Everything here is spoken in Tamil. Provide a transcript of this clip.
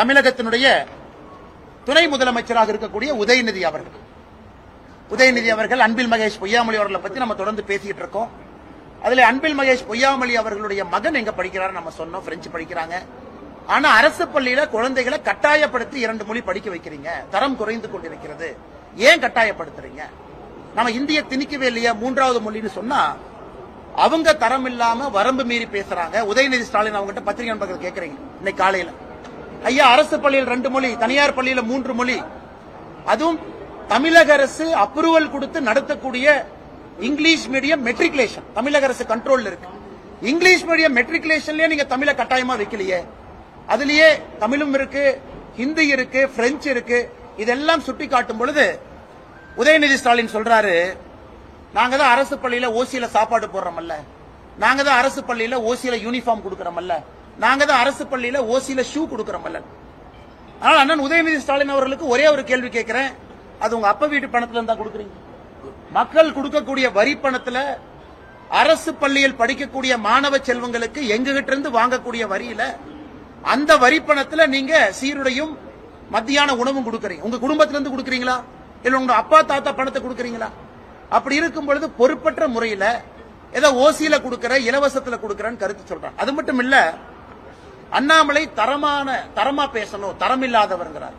தமிழகத்தினுடைய துணை முதலமைச்சராக இருக்கக்கூடிய உதயநிதி அவர்கள் அன்பில் மகேஷ் பொய்யாமொழி அவர்களை பத்தி நம்ம தொடர்ந்து பேசிட்டு இருக்கோம். அதுல அன்பில் மகேஷ் பொய்யாமொழி அவர்களுடைய மகன் எங்க படிக்கிறார் நம்ம சொன்னோம், பிரெஞ்சு படிக்கிறாங்க. ஆனா அரசு பள்ளியில குழந்தைகளை கட்டாயப்படுத்தி 2 மொழி படிக்க வைக்கிறீங்க, தரம் குறைந்து கொண்டிருக்கிறது, ஏன் கட்டாயப்படுத்துறீங்க? நம்ம இந்திய திணிக்கவே இல்லையா 3வது மொழின்னு சொன்னா அவங்க தரம் இல்லாம வரம்பு மீறி பேசுறாங்க. உதயநிதி ஸ்டாலின் அவங்ககிட்ட பத்திரிகை நண்பர்கள் கேட்கறீங்க இன்னைக்கு காலையில, ஐயா அரசு பள்ளியில் 2 மொழி, தனியார் பள்ளியில 3 மொழி, அதுவும் தமிழக அரசு அப்ரூவல் கொடுத்து நடத்தக்கூடிய இங்கிலீஷ் மீடியம் மெட்ரிகுலேஷன் தமிழக அரசு கண்ட்ரோல் இருக்கு. இங்கிலீஷ் மீடியம் மெட்ரிகுலேஷன்லயே நீங்க தமிழ கட்டாயமா வைக்கலையே, அதுலயே தமிழும் இருக்கு, ஹிந்தி இருக்கு, பிரெஞ்சு இருக்கு. இதெல்லாம் சுட்டி காட்டும் பொழுது உதயநிதி ஸ்டாலின் சொல்றாரு, நாங்க தான் அரசு பள்ளியில ஓசியில சாப்பாடு போடுறோம்ல, நாங்க தான் அரசு பள்ளியில ஓசியில யூனிஃபார்ம் கொடுக்கறோம்ல, நாங்க தான் அரசு பள்ளியில ஓசியில ஷூ கொடுக்கறோம்ல. ஆனால் அண்ணன் உதயநிதி ஸ்டாலின் அவர்களுக்கு ஒரே ஒரு கேள்வி கேட்கிறேன், அது உங்க அப்பா வீட்டு பணத்துல இருந்தா கொடுக்குறீங்க? மக்கள் கொடுக்கக்கூடிய வரி பணத்துல அரசு பள்ளியில் படிக்கக்கூடிய மாணவ செல்வங்களுக்கு எங்ககிட்ட இருந்து வாங்கக்கூடிய வரியில அந்த வரி பணத்துல நீங்க சீருடையும் மத்தியான உணவும் கொடுக்கறீங்க. உங்க குடும்பத்திலிருந்து கொடுக்கறீங்களா இல்ல உங்க அப்பா தாத்தா பணத்தை கொடுக்கறீங்களா? அப்படி இருக்கும் பொழுது பொறுப்பற்ற முறையில ஏதோ ஓசியில கொடுக்கற, இலவசத்துல கொடுக்கறன்னு கருத்து சொல்றாங்க. அது மட்டும் இல்ல, அண்ணாமலை தரமா பேசணும், தரம் இல்லாதவர்ங்கிறார்.